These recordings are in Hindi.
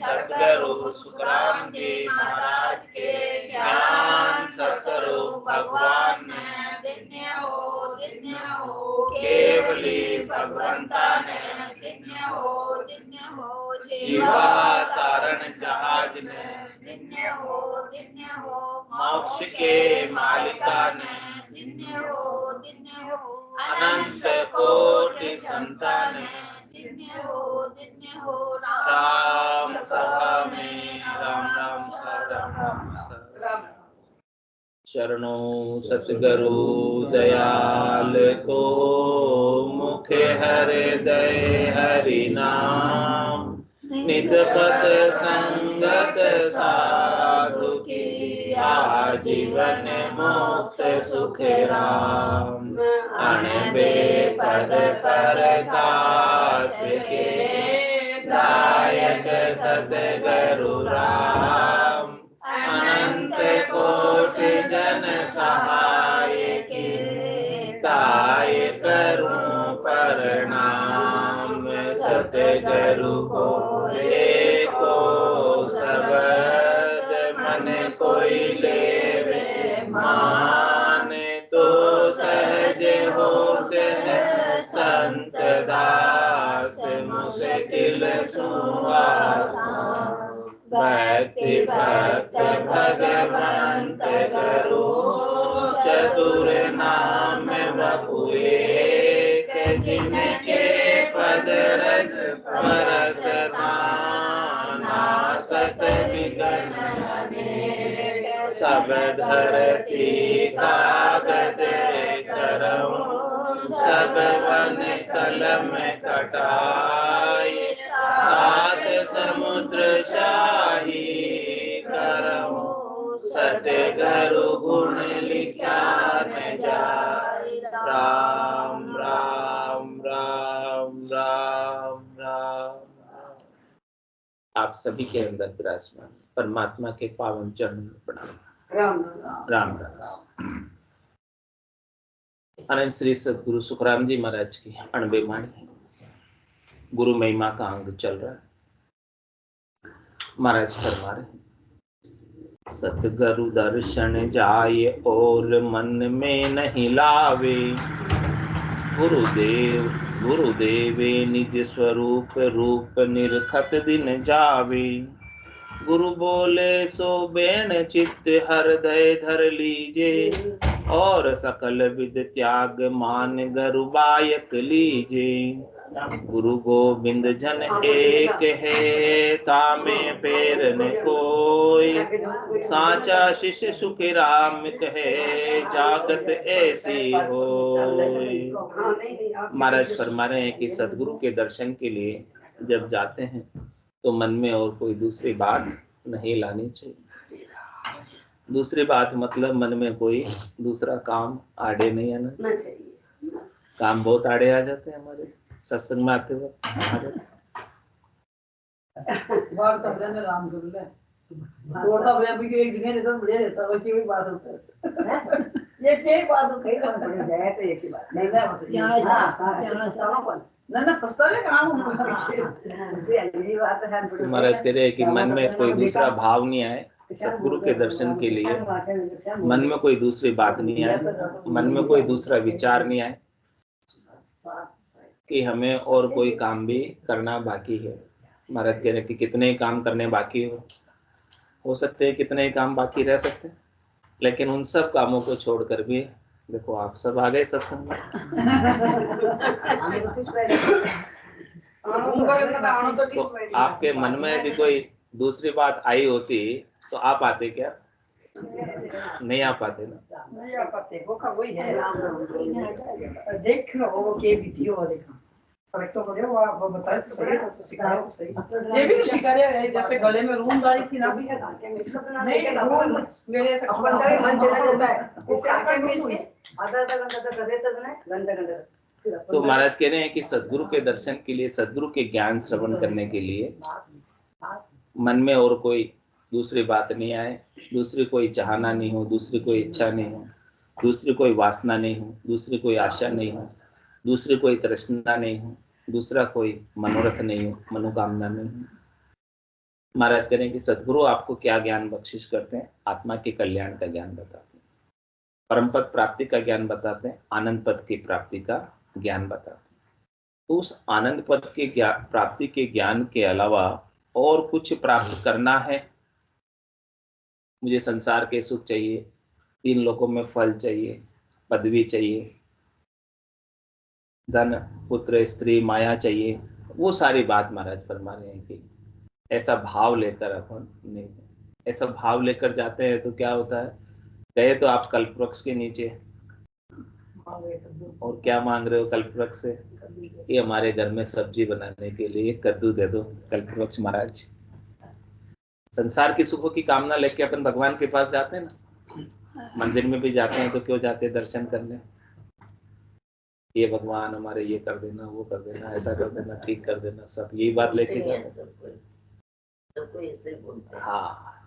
सतगुरु सुखराम जी महाराज के ज्ञान सतस्वरूप भगवान ने दिन्य हो केवली भगवंता ने दिन्य हो जीवा तारण जहाज ने दिन्य हो मोक्ष के मालिका ने दिन्य हो अनंत कोटि संतान दिन्य हो राम सभा में राम राम शरणों सतगुरु दयाल को मुखे हृदय हरि नाम नित पद संगत साधु की आजीवन मोक्ष सुख राम अनबे पद प्रकाश के दायक सतगुरु राम अनंत कोटि जन सहाय के ताय करूं प्रणाम सतगुरु को एको शब्द मन कोई लेवे मान तो सहज होते हैं संत दास मुश्किल सुआसान भक्ति भक्त भगवंत करो चतुर नाम बपु एक जिनके पद रज परसता नासत विघ्न अनेक सब धरती कागज करऊं सब वन कलम कटाई सात समुद्र शाही करऊं सतगुरु गुण लिखा न जाय राम राम राम राम राम। आप सभी के अंदर विराजमान परमात्मा के पावन चरण में प्रणाम। राम राम राम। अनंत श्री सतगुरु सुखराम जी महाराज की अणबे वाणी गुरु महिमा का अंग चल रहा है। महाराज फरमा रहे सतगुरु दर्शन जाए और मन में नहीं लावे गुरुदेवे निज स्वरूप रूप निरखत दिन जावे गुरु बोले सो बेन चित्त हृदय धर लीजे और सकल विद त्याग मान गुरु बायक लीजे गुरु गोविंद जन एक है तामे फेर न कोई साचा शिष्य सुख राम कहे जागत ऐसी हो। महाराज फरमा रहे हैं कि सदगुरु के दर्शन के लिए जब जाते हैं तो मन में और कोई दूसरी बात नहीं लानी चाहिए। दूसरी बात मतलब मन में कोई दूसरा काम आड़े नहीं आना चाहिए। काम बहुत आड़े आ जाते हैं हमारे सत्संग में आते वक्त महाराज कह रहे हैं कि मन में कोई दूसरा भाव नहीं आए सतगुरु के दर्शन के लिए, मन में कोई दूसरी बात नहीं आए, मन में कोई दूसरा विचार नहीं आए कि हमें और कोई काम भी करना बाकी है। महाराज कह रहे हैं कि कितने ही काम करने बाकी हो सकते हैं, कितने ही काम बाकी रह सकते हैं, लेकिन उन सब कामों को छोड़कर भी देखो आप सब आ गए सत्संग में। तो आपके मन में यदि कोई दूसरी बात आई होती तो आप आते क्या? नहीं आ पाते ना। नहीं आ पाते। वो वही है देख लो के वीडियो देखा करेक्ट हो गया। वो बताए तो सही तो सिखाया तो सही। ये भी सिखाया है जैसे गले में रूम डाली थी ना भी है नहीं मेरे अपन का मन चला जाता है वो आके मिल के आधा घंटा तक गधे सजना घंटा। तो महाराज कह रहे हैं कि सदगुरु के दर्शन के लिए, सदगुरु के ज्ञान श्रवण करने के लिए मन में और कोई दूसरी बात नहीं आए, दूसरी कोई चाहना नहीं हो, दूसरी कोई इच्छा नहीं हो, दूसरी कोई वासना नहीं हो, दूसरी कोई आशा नहीं हो, दूसरी कोई तृष्णा नहीं हो, दूसरा कोई मनोरथ नहीं हो, मनोकामना नहीं हो। महाराज करें कि सदगुरु आपको क्या ज्ञान बख्शिश करते हैं? आत्मा के कल्याण का ज्ञान बताते हैं, परम पद प्राप्ति का ज्ञान बताते हैं, आनंद पद की प्राप्ति का ज्ञान बताते हैं। तो उस आनंद पद के प्राप्ति के ज्ञान के अलावा और कुछ प्राप्त करना है, मुझे संसार के सुख चाहिए, 3 लोकों में फल चाहिए, पदवी चाहिए, धन पुत्र स्त्री माया चाहिए, वो सारी बात महाराज फरमा रहे हैं कि ऐसा भाव लेकर अपन नहीं, ऐसा भाव लेकर जाते हैं तो क्या होता है, गए तो आप कल्पवृक्ष के नीचे और क्या मांग रहे हो कल्पवृक्ष से? ये हमारे घर में सब्जी बनाने के लिए कद्दू दे दो। कल्पवृक्ष महाराज संसार की सुखों की कामना लेके अपन भगवान के पास जाते हैं ना, मंदिर में भी जाते हैं तो क्यों जाते हैं? दर्शन करने। ये भगवान हमारे ये कर देना, वो कर देना, ऐसा कर देना, ठीक कर देना, सब यही बात लेके जाते हैं। हाँ,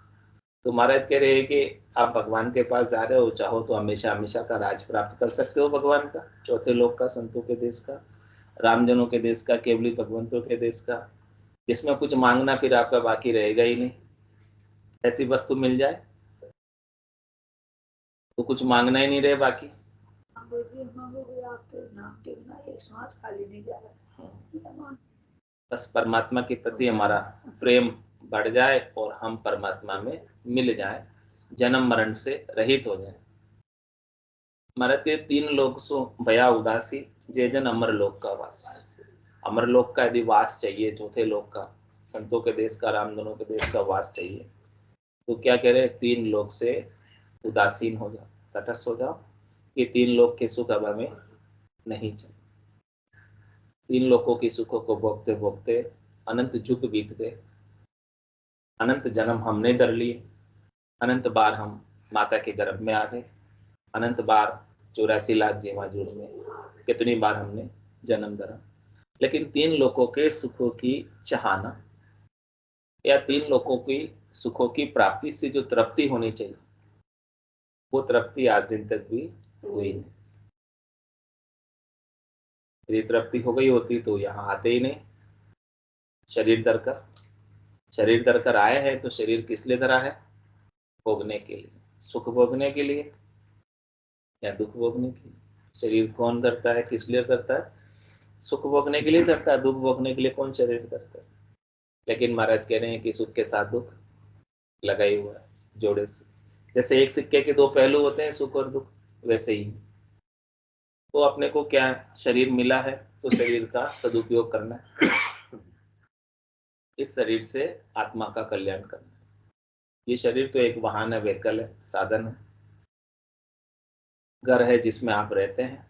तो महाराज कह रहे हैं कि आप भगवान के पास जा रहे हो, चाहो तो हमेशा हमेशा का राज प्राप्त कर सकते हो भगवान का, चौथे लोक का, संतों के देश का, रामजनों के देश का, केवली भगवंतों के देश का, जिसमें कुछ मांगना फिर आपका बाकी रहेगा ही नहीं। ऐसी वस्तु मिल जाए तो कुछ मांगना ही नहीं रहे बाकी। बस परमात्मा के प्रति हमारा प्रेम बढ़ जाए और हम परमात्मा में मिल जाए, जन्म मरण से रहित हो जाए। मरते 3 लोक सो भया उदासी, जे जन अमर लोक का वास। अमर लोक का यदि वास चाहिए, चौथे लोक का, संतों के देश का, रामजनों के देश का वास चाहिए, तो क्या कह रहे हैं? 3 लोक से उदासीन हो जाओ, तटस्थ हो जाओ। ये 3 लोक के सुख अब हमें नहीं चाहिए। 3 लोकों की सुखों को भोगते भोगते अनंत युग बीत गए, अनंत जन्म हमने कर लिए, अनंत बार हम माता के गर्भ में आ गए, अनंत बार 84 लाख जीवाजूर में कितनी बार हमने जन्म धरा, लेकिन 3 लोकों के सुखों की चाहना या 3 लोकों की सुखों की प्राप्ति से जो तृप्ति होनी चाहिए, वो तृप्ति आज दिन तक भी हुई नहीं। यदि तृप्ति हो गई होती तो यहाँ आते ही नहीं। शरीर धर कर आए हैं, तो शरीर किस लिए धरा है? भोगने के लिए, सुख भोगने के लिए या दुख भोगने के लिए? शरीर कौन धरता है, किस लिए धरता है? सुख भोगने के लिए धरता है। दुख भोगने के लिए कौन शरीर धरता है? लेकिन महाराज कह रहे हैं कि सुख के साथ दुख लगा ही हुआ है जोड़े से। जैसे एक सिक्के के 2 पहलू होते हैं, सुख और दुख, वैसे ही। तो अपने को क्या शरीर मिला है, तो शरीर का सदुपयोग करना है, इस शरीर से आत्मा का कल्याण करना है। ये शरीर तो एक वाहन है, व्हीकल है, साधन है, घर है जिसमें आप रहते हैं।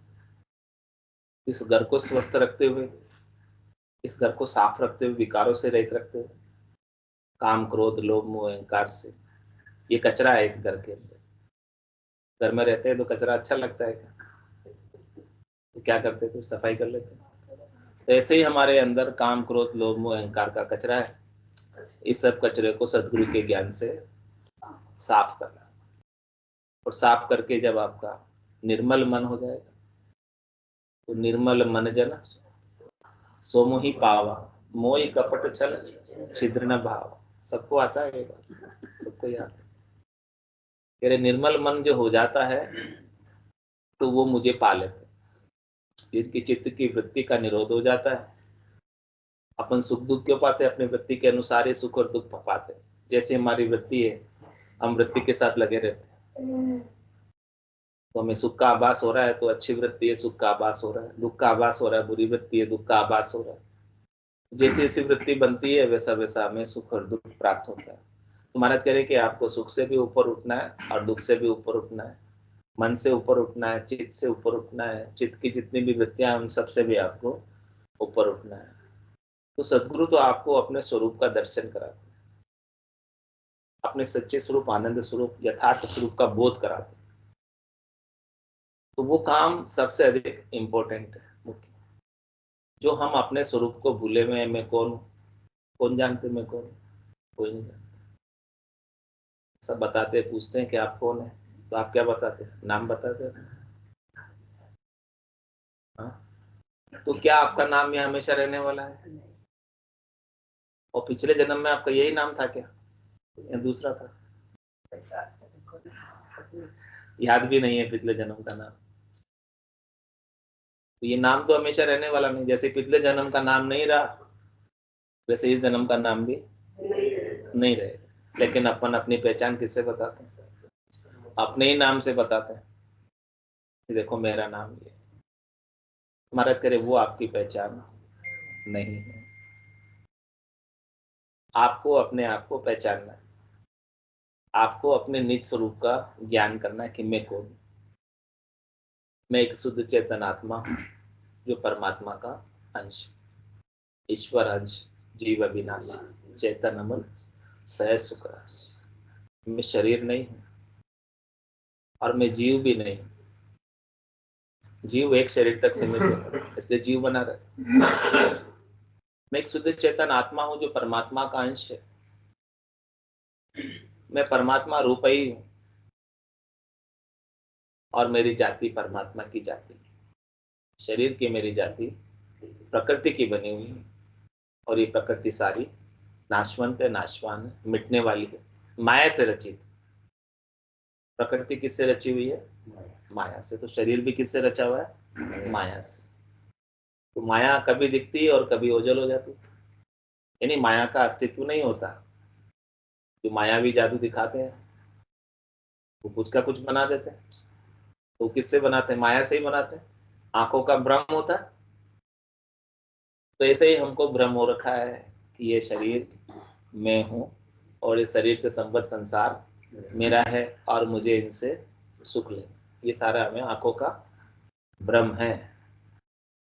इस घर को स्वस्थ रखते हुए, इस घर को साफ रखते हुए, विकारों से रहित रखते हुए, काम क्रोध लोभ मोह अहंकार से, ये कचरा है इस घर के अंदर। घर में रहते हैं तो कचरा अच्छा लगता है क्या? तो क्या करते थे? सफाई कर लेते हैं। तो ऐसे ही हमारे अंदर काम क्रोध लोभ मोह अहंकार का कचरा है। इस सब कचरे को सदगुरु के ज्ञान से साफ करना, और साफ करके जब आपका निर्मल मन हो जाएगा, तो निर्मल मन जन सो मोहि पावा, मोहि कपट छल छिद्र न भाव। सबको आता है ये बात, सबको याद है। तेरे निर्मल मन जो हो जाता है तो वो मुझे पा लेते, जिनकी चित्त की वृत्ति का निरोध हो जाता है। अपन सुख दुख क्यों पाते? अपनी वृत्ति के अनुसार ही सुख और दुख पाते। जैसे हमारी वृत्ति है, हम वृत्ति के साथ लगे रहते हैं, तो हमें सुख का आभास हो रहा है तो अच्छी वृत्ति है, सुख का आभास हो रहा है। दुख का आभास हो रहा है, बुरी वृत्ति है, दुख का आभास हो रहा है। जैसी जैसी वृत्ति बनती है वैसा वैसा हमें सुख और दुख प्राप्त होता है। तो महाराज कह रहे कि आपको सुख से भी ऊपर उठना है और दुख से भी ऊपर उठना है, मन से ऊपर उठना है, चित्त से ऊपर उठना है, चित्त की जितनी भी वृत्तियां हैं उन सबसे भी आपको ऊपर उठना है। तो सदगुरु तो आपको अपने स्वरूप का दर्शन कराते हैं, अपने सच्चे स्वरूप, आनंद स्वरूप, यथार्थ स्वरूप का बोध कराते हैं। तो वो काम सबसे अधिक इम्पोर्टेंट है, मुख्य। जो हम अपने स्वरूप को भूले हुए हैं, मैं कौन हूँ? कौन जानते मैं कौन हूँ? कोई नहीं जानता। सब बताते, पूछते हैं कि आप कौन है, तो आप क्या बताते? नाम बताते हैं। हाँ? तो क्या आपका नाम यहाँ हमेशा रहने वाला है? और पिछले जन्म में आपका यही नाम था क्या या दूसरा था? याद भी नहीं है पिछले जन्म का नाम। तो ये नाम तो हमेशा रहने वाला नहीं, जैसे पिछले जन्म का नाम नहीं रहा वैसे इस जन्म का नाम भी नहीं रहेगा। लेकिन अपन अपनी पहचान किससे बताते हैं? अपने ही नाम से बताते हैं कि देखो मेरा नाम ये। महाराज करे वो आपकी पहचान नहीं है। आपको अपने आप को पहचानना है, आपको अपने निज स्वरूप का ज्ञान करना है कि मैं कौन। मैं एक शुद्ध चेतन आत्मा हूं जो परमात्मा का अंश, ईश्वर अंश, जीव अविनाशी, चेतन अमल, सहज सुख राशि। मैं शरीर नहीं हूं और मैं जीव भी नहीं। जीव एक शरीर तक सीमित है इसलिए जीव बना रहे। मैं एक शुद्ध चेतन आत्मा हूं जो परमात्मा का अंश है। मैं परमात्मा रूप ही हूं और मेरी जाति परमात्मा की जाति। शरीर की मेरी जाति प्रकृति की बनी हुई है और ये प्रकृति सारी नाशवंत है, नाशवान है, मिटने वाली है, माया से रचित। प्रकृति किससे रची हुई है? माया से। तो शरीर भी किससे रचा हुआ है? माया से। तो माया कभी दिखती है और कभी ओझल हो जाती है, यानी माया का अस्तित्व नहीं होता। जो मायावी जादू दिखाते हैं वो कुछ का कुछ बना देते हैं। तो किससे बनाते हैं? माया से ही बनाते हैं। आंखों का भ्रम होता है। तो ऐसे ही हमको भ्रम हो रखा है कि ये शरीर मैं हूँ और इस शरीर से संबद्ध संसार मेरा है और मुझे इनसे सुख ले। ये सारा हमें आंखों का भ्रम है।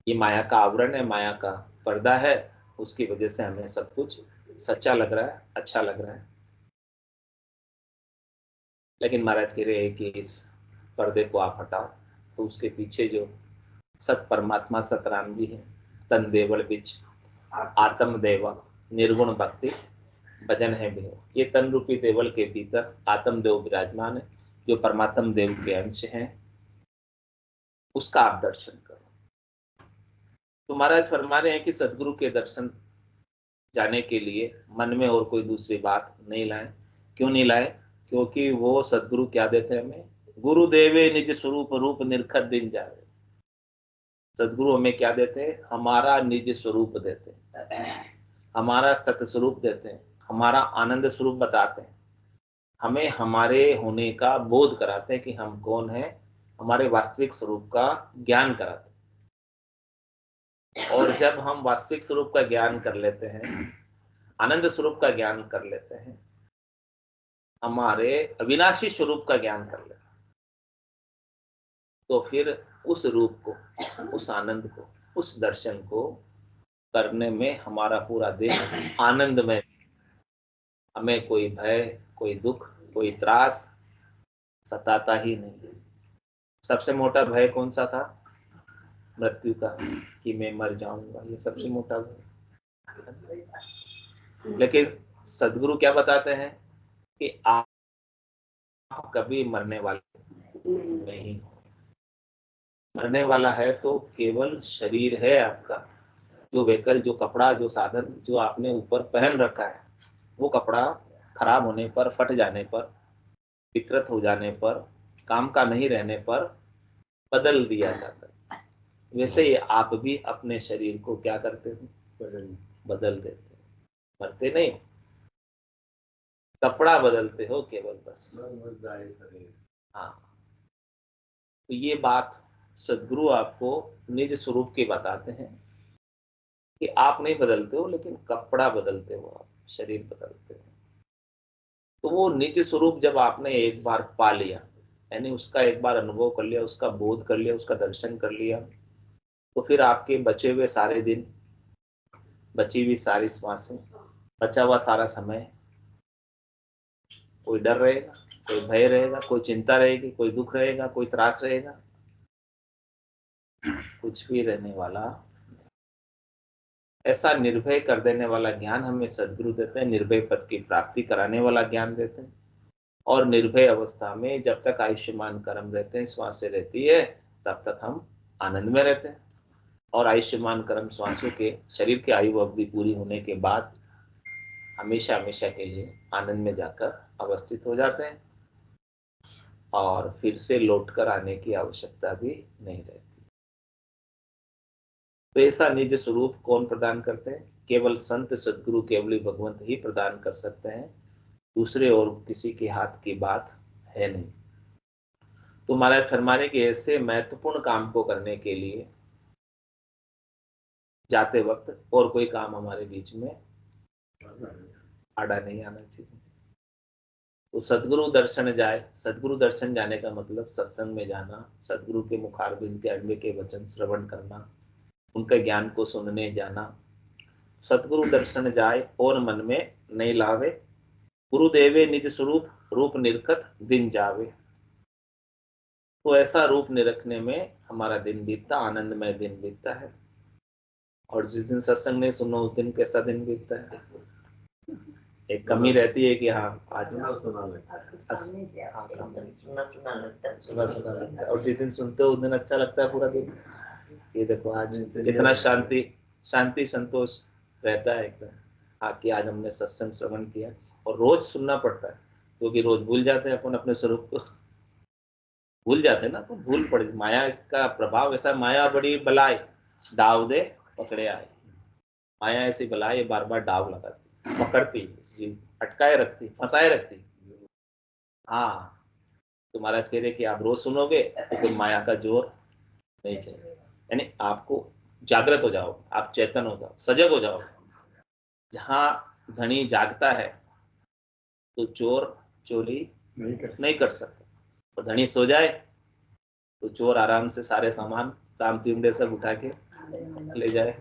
ये माया का आवरण है, माया का पर्दा है। उसकी वजह से हमें सब कुछ सच्चा लग रहा है, अच्छा लग रहा है। लेकिन महाराज कह रहे हैं कि इस पर्दे को आप हटाओ तो उसके पीछे जो सत परमात्मा सतराम जी है, तन देवल बिच आत्म देवा निर्गुण भक्ति भजन है भी। ये तन रूपी देवल के भीतर आत्म देव विराजमान है जो परमात्म देव के अंश हैं। उसका आप दर्शन करो। तो महाराज फरमा रहे हैं कि सदगुरु के दर्शन जाने के लिए मन में और कोई दूसरी बात नहीं लाए। क्यों नहीं लाए? क्योंकि वो सदगुरु क्या देते हैं हमें? गुरु देवे निज स्वरूप रूप निरखत दिन जावे। सदगुरु हमें क्या देते हैं? हमारा निज स्वरूप देते हैं, हमारा सत्य स्वरूप देते हैं, हमारा आनंद स्वरूप बताते हैं, हमें हमारे होने का बोध कराते हैं कि हम कौन हैं, हमारे वास्तविक स्वरूप का ज्ञान कराते हैं। और जब हम वास्तविक स्वरूप का ज्ञान कर लेते हैं, आनंद स्वरूप का ज्ञान कर लेते हैं, हमारे अविनाशी स्वरूप का ज्ञान कर लेते हैं, तो फिर उस रूप को, उस आनंद को, उस दर्शन को करने में हमारा पूरा दिन आनंदमय। हमें कोई भय, कोई दुख, कोई त्रास सताता ही नहीं। सबसे मोटा भय कौन सा था? मृत्यु का, कि मैं मर जाऊंगा, ये सबसे मोटा भय। लेकिन सदगुरु क्या बताते हैं कि आप कभी मरने वाले नहीं हो। मरने वाला है तो केवल शरीर है आपका। जो व्हीकल, जो कपड़ा, जो साधन जो आपने ऊपर पहन रखा है, वो कपड़ा खराब होने पर, फट जाने पर, विकृत हो जाने पर, काम का नहीं रहने पर बदल दिया जाता है। वैसे ही आप भी अपने शरीर को क्या करते हो? बदल देते हो। मरते नहीं, कपड़ा बदलते हो केवल, बस। हाँ, तो ये बात सदगुरु आपको निज स्वरूप की बताते हैं कि आप नहीं बदलते हो, लेकिन कपड़ा बदलते हो, आप शरीर बदलते हो। तो वो निज स्वरूप जब आपने एक बार पा लिया, यानी उसका एक बार अनुभव कर लिया, उसका बोध कर लिया, उसका दर्शन कर लिया, तो फिर आपके बचे हुए सारे दिन, बची हुई सारी श्वासें, बचा हुआ सारा समय, कोई डर रहेगा, कोई भय रहेगा, कोई चिंता रहेगी, कोई दुख रहेगा, कोई त्रास रहेगा? कुछ भी रहने वाला। ऐसा निर्भय कर देने वाला ज्ञान हमें सदगुरु देते हैं, निर्भय पद की प्राप्ति कराने वाला ज्ञान देते हैं। और निर्भय अवस्था में जब तक आयुष्मान कर्म रहते हैं, श्वासें रहती है, तब तक हम आनंद में रहते हैं। और आयुष्मान कर्म श्वासों के, शरीर की आयु अवधि पूरी होने के बाद हमेशा हमेशा के लिए आनंद में जाकर अवस्थित हो जाते हैं और फिर से लौटकर आने की आवश्यकता भी नहीं रहती। तो ऐसा निज स्वरूप कौन प्रदान करते हैं? केवल संत सदगुरु केवली भगवंत ही प्रदान कर सकते हैं, दूसरे और किसी के हाथ की बात है नहीं। तो महाराज फरमाने के ऐसे महत्वपूर्ण काम को करने के लिए जाते वक्त और कोई काम हमारे बीच में आड़ा नहीं आना चाहिए। तो सदगुरु दर्शन जाए, सदगुरु दर्शन जाने का मतलब सत्संग में जाना, सदगुरु के मुखारबिंद के अड़बे के वचन श्रवण करना, उनके ज्ञान को सुनने जाना। सदगुरु दर्शन जाए और मन में नहीं लावे, गुरुदेवे निज स्वरूप रूप निरखत दिन जावे। तो ऐसा रूप निरखने में हमारा दिन बीतता, आनंदमय दिन बीतता है। और जिस दिन सत्संग नहीं सुनो उस दिन कैसा दिन बीतता है? एक कमी रहती है कि हाँ आज सुना लगता है, और जिस दिन सुनते हो उस दिन अच्छा लगता है पूरा दिन। ये देखो आज कितना शांति शांति संतोष रहता है एकदम, हाँ कि आज हमने सत्संग श्रवण किया। और रोज सुनना पड़ता है क्योंकि रोज भूल जाते हैं अपन अपने स्वरूप को, भूल जाते हैं ना, तो भूल पड़ माया, इसका प्रभाव ऐसा, माया बड़ी बलाय डाव दे पकड़े आए। माया ऐसी बलाय बार बार डाव लगाती, पकड़ती, अटकाए रखती, फंसाए रखती। हाँ, तो महाराज कह रहे कि आप रोज सुनोगे तो कोई माया का जोर नहीं चलेगा। यानी आपको जागृत हो जाओ, आप चेतन हो जाओ, सजग हो जाओ। जहाँ धनी जागता है तो चोर चोरी नहीं कर सकता, और धनी सो जाए तो चोर आराम से सारे सामान ताम तिमड़े सब उठा के ले जाए।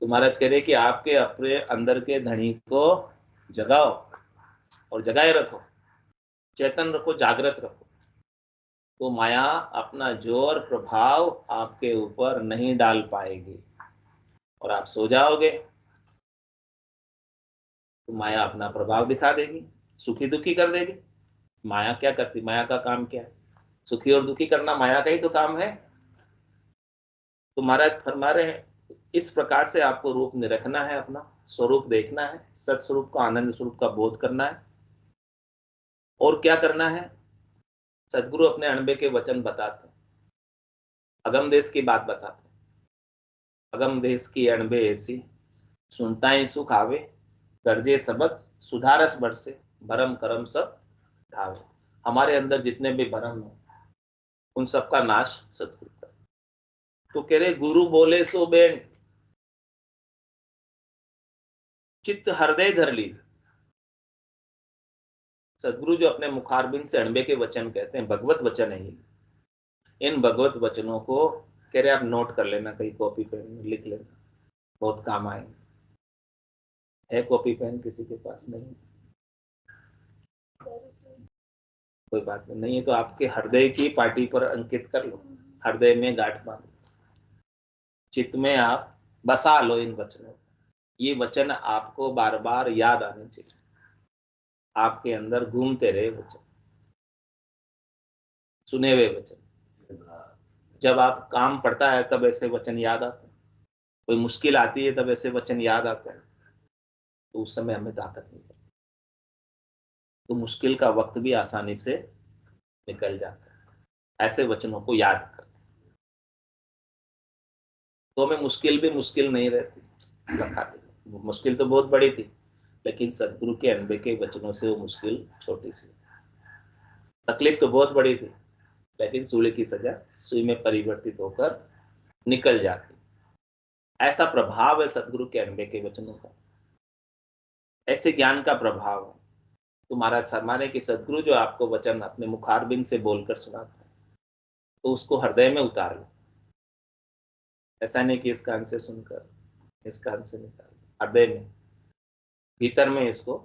तो महाराज कह रहे कि आपके अपने अंदर के धनी को जगाओ और जगाए रखो, चेतन रखो, जागृत रखो, तो माया अपना जोर प्रभाव आपके ऊपर नहीं डाल पाएगी। और आप सो जाओगे तो माया अपना प्रभाव दिखा देगी, सुखी दुखी कर देगी। माया क्या करती? माया का काम क्या है? सुखी और दुखी करना माया का ही तो काम है। तो महाराज फरमा रहे हैं इस प्रकार से आपको रूप निरखना है, अपना स्वरूप देखना है, सत स्वरूप का, आनंद स्वरूप का बोध करना है। और क्या करना है? सदगुरु अपने अणबे के वचन बताते हैं, अगम देश की बात बताते हैं। अगम देश की अणबे ऐसी, सुनता ही सुख आवे, गर्जे सबक सुधारस बरसे, भरम करम सब ढावे। हमारे अंदर जितने भी भरम है उन सबका नाश सदगुरु का। तो कह रहे गुरु बोले सो बेन, चित्त हृदय धर लीजिए। सदगुरु जो अपने मुखारबिंद से अणबे के वचन कहते हैं, भगवत वचन है। इन भगवत वचनों को कह रहे आप नोट कर लेना, कहीं कॉपी पेन लिख लेना, बहुत काम आएंगे। है कॉपी पेन किसी के पास? नहीं, कोई बात नहीं है तो आपके हृदय की पार्टी पर अंकित कर लो, हृदय में गांठ बांध लो, चित्त में आप बसा लो इन वचनों। ये वचन आपको बार बार याद आने चाहिए, आपके अंदर घूमते रहे वचन, सुने हुए वचन। जब आप काम पड़ता है तब ऐसे वचन याद आते हैं, कोई मुश्किल आती है तब ऐसे वचन याद आते हैं, तो उस समय हमें ताकत नहीं है, तो मुश्किल का वक्त भी आसानी से निकल जाता है ऐसे वचनों को याद कर। तो हमें मुश्किल भी मुश्किल नहीं रहती, लखाती मुश्किल तो बहुत बड़ी थी, लेकिन सदगुरु के अनबे के वचनों से वो मुश्किल छोटी सी। तकलीफ तो बहुत बड़ी थी, लेकिन सूली की सजा सुई में परिवर्तित होकर निकल जाती। ऐसा प्रभाव है सदगुरु के अनबे के वचनों का, ऐसे ज्ञान का प्रभाव है। तो महाराज फरमाने की सदगुरु जो आपको वचन अपने मुखारबिंद से बोलकर सुनाता है तो उसको हृदय में उतार लो। ऐसा नहीं कि इस कान से सुनकर इस कान से निकाल, हृदय में, भीतर में इसको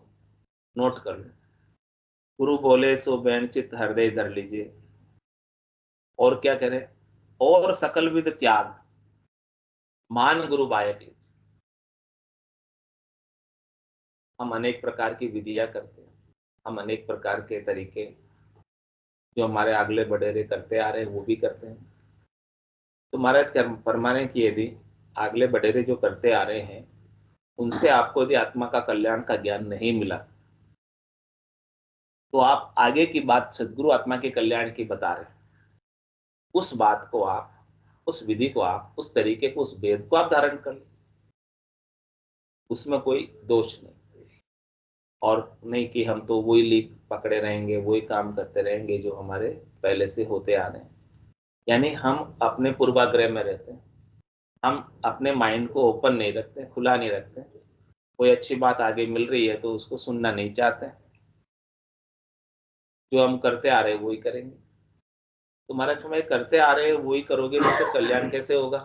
नोट कर लो। गुरु बोले सो बैन चित हृदय धर लीजिए। और क्या करें? और सकल विद त्याग मान गुरु बायक लीजिए। हम अनेक प्रकार की विधियां करते हैं, हम अनेक प्रकार के तरीके जो हमारे अगले बडेरे करते आ रहे हैं वो भी करते हैं। तो महाराज क्या फरमाने की, यदि अगले बडेरे जो करते आ रहे हैं उनसे आपको यदि आत्मा का कल्याण का ज्ञान नहीं मिला तो आप आगे की बात सदगुरु आत्मा के कल्याण की बता रहे हैं, उस बात को आप, उस विधि को आप, उस तरीके को, उस वेद को आप धारण कर लो, उसमें कोई दोष नहीं। और नहीं कि हम तो वही लीक पकड़े रहेंगे, वही काम करते रहेंगे जो हमारे पहले से होते आ रहे हैं। यानी हम अपने पूर्वाग्रह में रहते हैं, हम अपने माइंड को ओपन नहीं रखते, खुला नहीं रखते। कोई अच्छी बात आगे मिल रही है तो उसको सुनना नहीं चाहते, जो हम करते आ रहे हैं वही करेंगे। तो महाराज हमें करते आ रहे हैं वही करोगे तो फिर कल्याण कैसे होगा?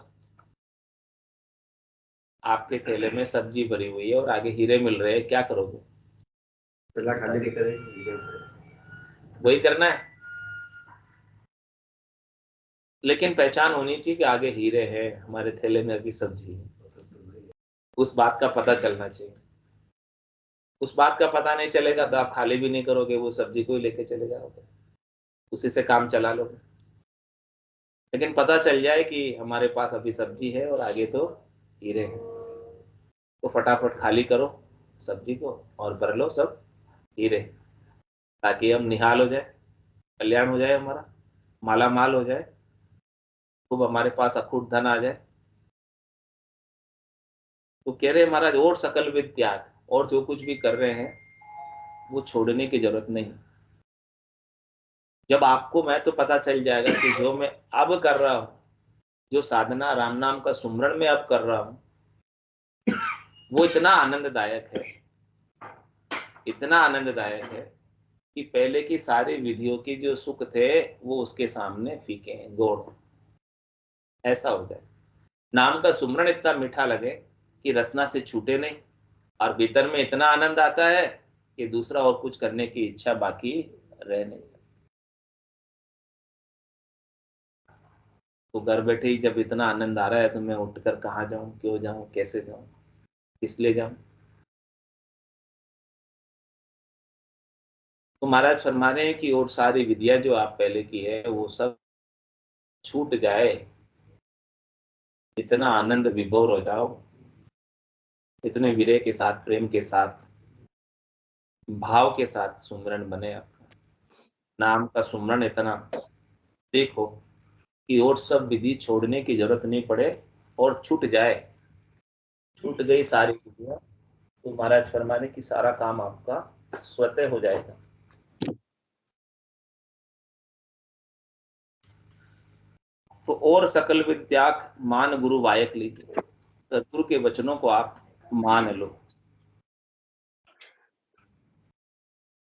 आपके थैले में सब्जी भरी हुई है और आगे हीरे मिल रहे हैं, क्या करोगे? खाली नहीं करेंगे, वही करना है। लेकिन पहचान होनी चाहिए कि आगे हीरे हैं, हमारे थैले में अभी सब्जी है। उस बात का पता चलना चाहिए। उस बात का पता नहीं चलेगा तो आप खाली भी नहीं करोगे, वो सब्जी को ही लेके चले जाओगे, उसी से काम चला लोगे। लेकिन पता चल जाए कि हमारे पास अभी सब्जी है और आगे तो हीरे हैं, तो फटाफट खाली करो सब्जी को और भर लो सब हीरे, ताकि हम निहाल हो जाए, कल्याण हो जाए, हमारा माला माल हो जाए, खूब हमारे पास अखूट धन आ जाए। तो कह रहे महाराज और सकल विद त्याग, और जो कुछ भी कर रहे हैं वो छोड़ने की जरूरत नहीं। जब आपको मैं तो पता चल जाएगा कि जो मैं अब कर रहा हूं, जो साधना राम नाम का सुमरण में अब कर रहा हूं, वो इतना आनंददायक है, इतना आनंददायक है कि पहले की सारी विधियों की जो सुख थे वो उसके सामने फीके हैं, गोड़। ऐसा हो जाए, नाम का सुमरण इतना मीठा लगे कि रसना से छूटे नहीं, और भीतर में इतना आनंद आता है कि दूसरा और कुछ करने की इच्छा बाकी रह नहीं। तो घर बैठे ही जब इतना आनंद आ रहा है तो मैं उठकर कहाँ जाऊं, क्यों जाऊं, कैसे जाऊं, किस लिए जाऊं? तो महाराज फरमा रहे हैं कि और सारी विधियां जो आप पहले की है वो सब छूट जाए, इतना आनंद विभोर हो जाओ, इतने विरह के साथ, प्रेम के साथ, भाव के साथ सुमरण बने आपका। नाम का सुमरण इतना देखो कि और सब विधि छोड़ने की जरूरत नहीं पड़े और छूट जाए, छूट गई सारी विधियां, तो महाराज फरमाने की सारा काम आपका स्वतः हो जाएगा। तो और सकल विद्याक मान गुरु वायक लीजिए, सदगुरु के वचनों को आप मान लो।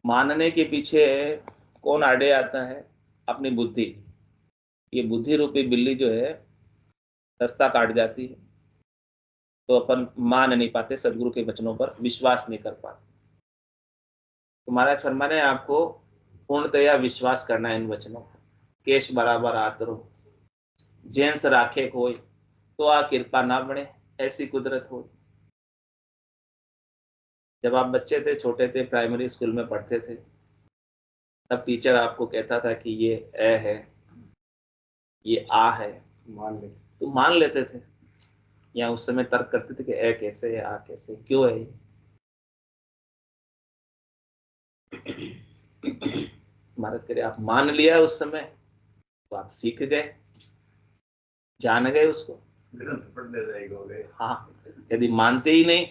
मानने के पीछे कौन आड़े आता है? अपनी बुद्धि। ये बुद्धि रूपी बिल्ली जो है रास्ता काट जाती है, तो अपन मान नहीं पाते, सदगुरु के वचनों पर विश्वास नहीं कर पाते। तो महाराज फरमाने आपको पूर्णतया विश्वास करना है इन वचनों को। केश बराबर आत रहो, जेंस राखे कोई, तो आ कृपा ना बने, ऐसी कुदरत हो। जब आप बच्चे थे, छोटे थे, प्राइमरी स्कूल में पढ़ते थे, तब टीचर आपको कहता था कि ये ए है, ये आ है, मान लेते, तो मान लेते थे। या उस समय तर्क करते थे कि ए कैसे है, आ कैसे, क्यों है ये? महाराज करे आप मान लिया उस समय, तो आप सीख गए, जान गए उसको। ग्रंथ पढ़ने जाएगा हो गए। हाँ, यदि मानते ही नहीं,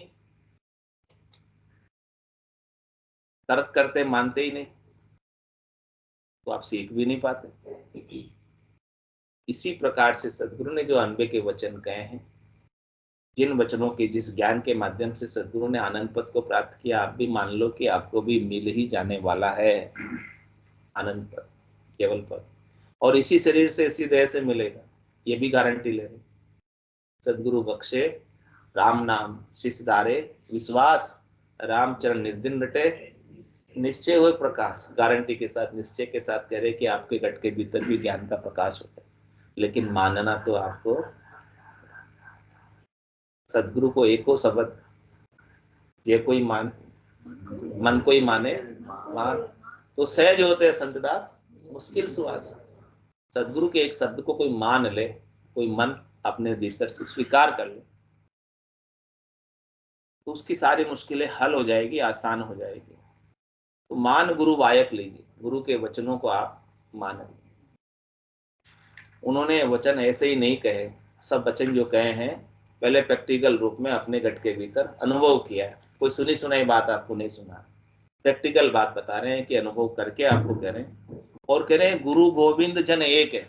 तर्क करते मानते ही नहीं, तो आप सीख भी नहीं पाते। इसी प्रकार से सदगुरु ने जो अनबे के वचन कहे हैं, जिन वचनों के, जिस ज्ञान के माध्यम से सदगुरु ने आनंद पद को प्राप्त किया, आप भी मान लो कि आपको भी मिल ही जाने वाला है आनंद पद, केवल पद। और इसी शरीर से, इसी देह से मिलेगा, ये भी गारंटी ले रहे। सदगुरु बख्शे राम नाम शिष धारे विश्वास, रामचरण निज दिन रटे निश्चय हुए प्रकाश। गारंटी के साथ, निश्चय के साथ कह रहे कि आपके घट के भीतर भी ज्ञान का प्रकाश होता है। लेकिन मानना तो आपको, सदगुरु को एको शब्द, ये कोई मान, मन को ही माने मान, तो सहज होते हैं संतदास मुश्किल सुहास। सदगुरु के एक शब्द को कोई मान ले, कोई मन अपने भीतर से स्वीकार कर ले, तो उसकी सारी मुश्किलें हल हो जाएगी, आसान हो जाएगी। तो मान गुरु वायक लीजिए, गुरु के वचनों को आप मानें। उन्होंने वचन ऐसे ही नहीं कहे, सब वचन जो कहे हैं पहले प्रैक्टिकल रूप में अपने घट के भीतर अनुभव किया है। कोई सुनी सुनाई बात आपको नहीं सुना, प्रैक्टिकल बात बता रहे हैं कि अनुभव करके आपको कह रहे हैं। और कह रहे हैं गुरु गोविंद जन एक है।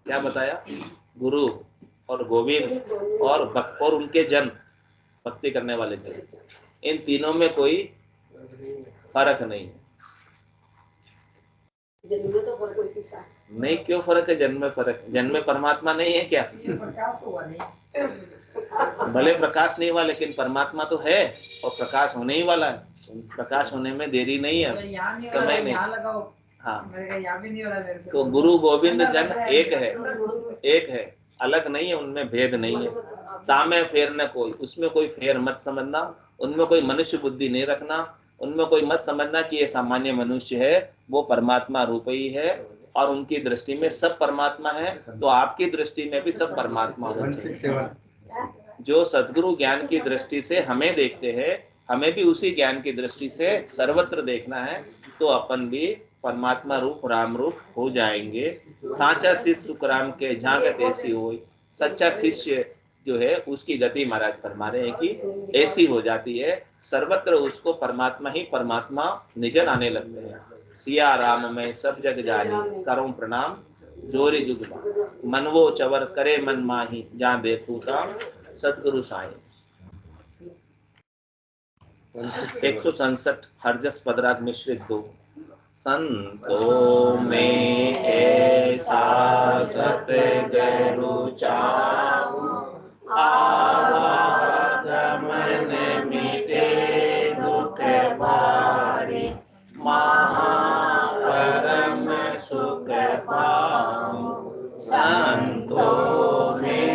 क्या बताया? गुरु और गोविंद और भक्त और उनके जन, भक्ति करने वाले जन, इन तीनों में कोई फर्क नहीं है। जन्म में तो फर्क होती है। नहीं, क्यों फर्क है? जन्म में फर्क? जन्म में परमात्मा नहीं है क्या? भले प्रकाश नहीं हुआ लेकिन परमात्मा तो है, और प्रकाश होने ही वाला है। प्रकाश होने में देरी नहीं है, समय नहीं। हाँ, तो गुरु गोविंद जन एक है, एक है, अलग नहीं है, उनमें भेद नहीं है। तामे फेर न कोई, उसमें कोई फेर मत समझना, उनमें कोई मनुष्य बुद्धि नहीं रखना, उनमें कोई मत समझना कि ये सामान्य मनुष्य है, वो परमात्मा रूप ही है, और उनकी दृष्टि में सब परमात्मा है, तो आपकी दृष्टि में भी सब परमात्मा होना चाहिए। जो सद्गुरु ज्ञान की दृष्टि से हमें देखते हैं, हमें भी उसी ज्ञान की दृष्टि से सर्वत्र देखना है, तो अपन भी परमात्मा रूप राम रूप हो जाएंगे। साचा शिष्य सुखराम के झांकत ऐसी हो, सच्चा शिष्य जो है उसकी गति महाराज फरमा रहे हैं कि ऐसी हो जाती है, सर्वत्र उसको परमात्मा ही परमात्मा निजन आने लगते हैं। सिया राम में सब जग जानी, करूं प्रणाम जोरी जुगमा, मन वो चवर करे मन माही, जहाँ देखू ता सदगुरु साईं। 167 हरजस पदराग मिश्रित 2। संतों में ऐसा सतगुरु चाहूं, आवागमन मिटे दुख भारे, महापरम सुख पाऊं। संतों में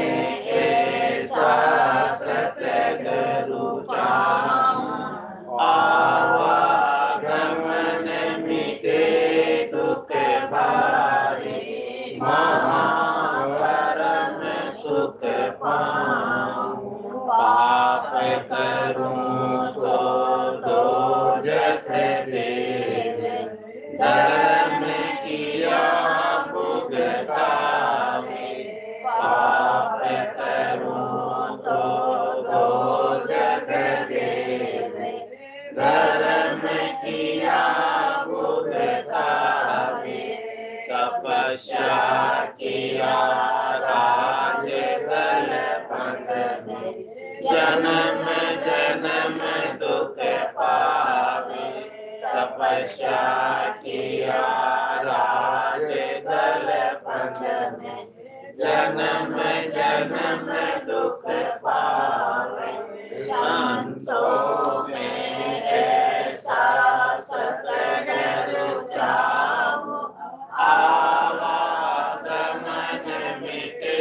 ऐसा सतगुरु चाहूं, आवागमन मिटे दुख भारे, महापरम सुख पाऊं। पाप करूं तो दोजख देवे, धर्म किया भुगतावे। पाप करूं तो दोजख देवे, धर्म किया भुगतावे। तपस्या किया राज गल पद में, जन्म जन्म दुख पावे। तपस्या किया राज गल पद में, जन्म जन्म दुख पावे। संतों में ऐसा सतगुरु चाहूं, आवागमन मिटे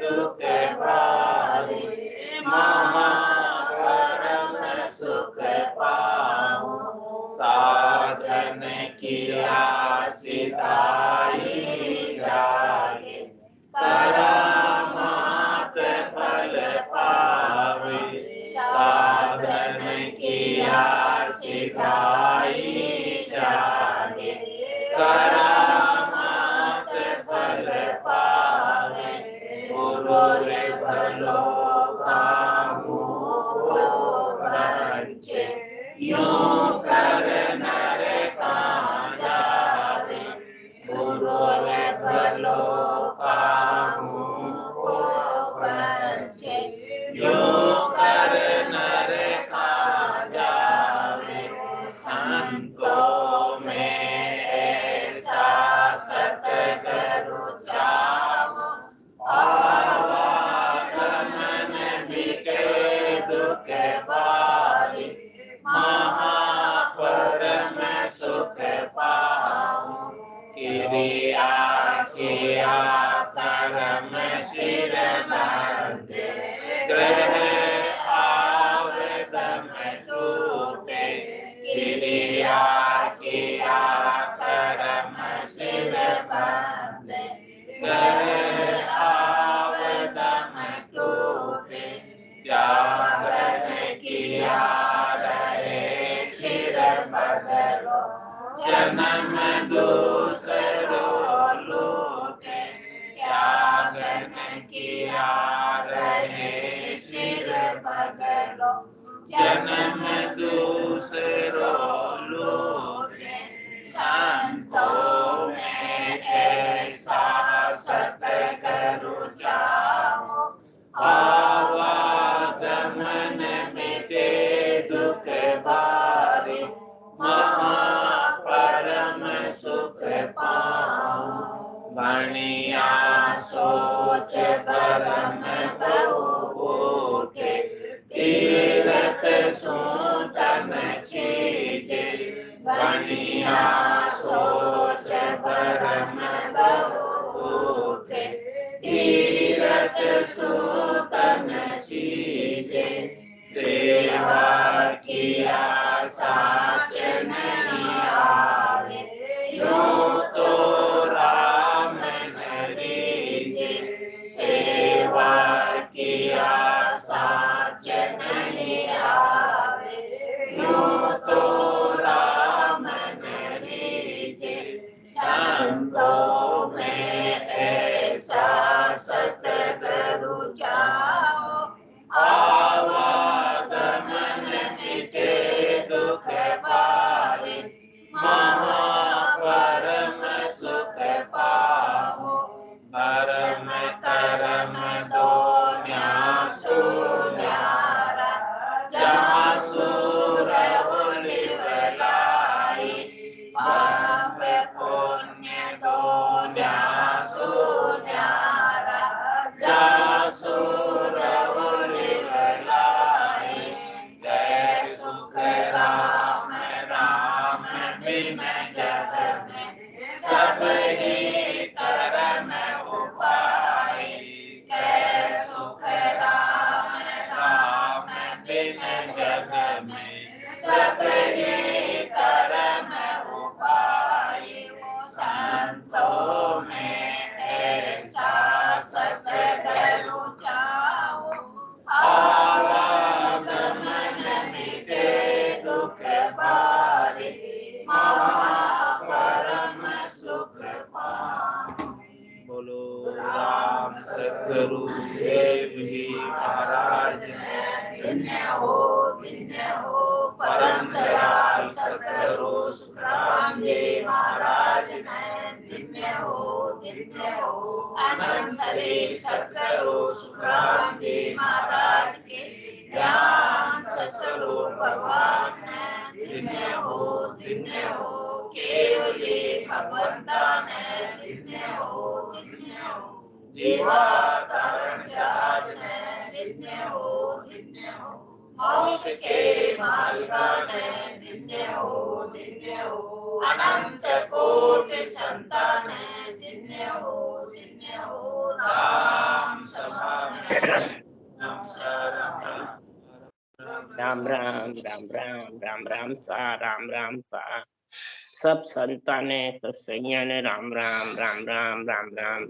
दुख भारे, महापरम सुख पाऊं। साधन किया सिधाई जागे, करामात फल पावे। साधन किया सिधाई जागे, करामात फल पावे। गुरु भलो कामो को बंचे, यूं कर नर कहाँ जावे। गुरु भलो कामो को बंचे, यूं कर नर कहाँ जावे। संतों में ऐसा सतगुरु चाहूं, आवागमन मिटे दुख भारे, महापरम सुख पाऊं। क्रिया किया कर्म सिर बंधे, ग्रह आवेदन टूटे। क्रिया किया कर्म सिर बंधे, ग्रह आवेदन टूटे। त्यागन किया लो, जन्म दूसरो लूटे, त्यागन किया रहे सिर बदलो, जन्म दूसरो लूटे, संतों में ऐसा सतगुरु चाहो, आवागमन मिटे दुख बारे, महापरम सुख पाओ, बनिया सोच परम बहु उठे, तीरथ सूतन चीजे, बनिया सोच परम बहु उठे, तीरथ सूतन चीजे, सेवा किया साच नहीं आवे, यूं तो राम नरीजे, सेवा किया साच नहीं आवे, यूं तो राम नरीजे, संतों में ऐसा सतगुरु चाहो, आवागमन मिटे दुख बारे, महापरम सुख पाओ, परम करम दो न्यासो न्यारा, जहाँ सूर उलिवलाई, पाप पुण्य दो न्यासो न्यारा, जहाँ सूर उलिवलाई, गए सुख राम राम बिन जग में, सब ही कर्म उपाय, गए सुख राम राम बिन जग में, सब ही कर्म उपाय, वो संतों में ऐसा सतगुरु चाहो, आवागमन मिटे दुख बारे, महापरम सुख पाओ। बोलो राम सतगुरु देव जी महाराज धन्य हो परम दयाल सतगुरु सुखराम जी महाराज धन्य हो अनंत शरीर सतगुरु सुखराम जी महाराज के ज्ञान स्वरूप भगवान धन्य हो केवली भगवंतान धन्य हो जीवा कारण जात धन्य हो मोक्ष के मार्गान धन्य हो अनंत कोटि संतान धन्य हो राम समान राम राम राम राम राम राम सा राम राम सा सब संताने तो सैया ने राम राम राम राम राम राम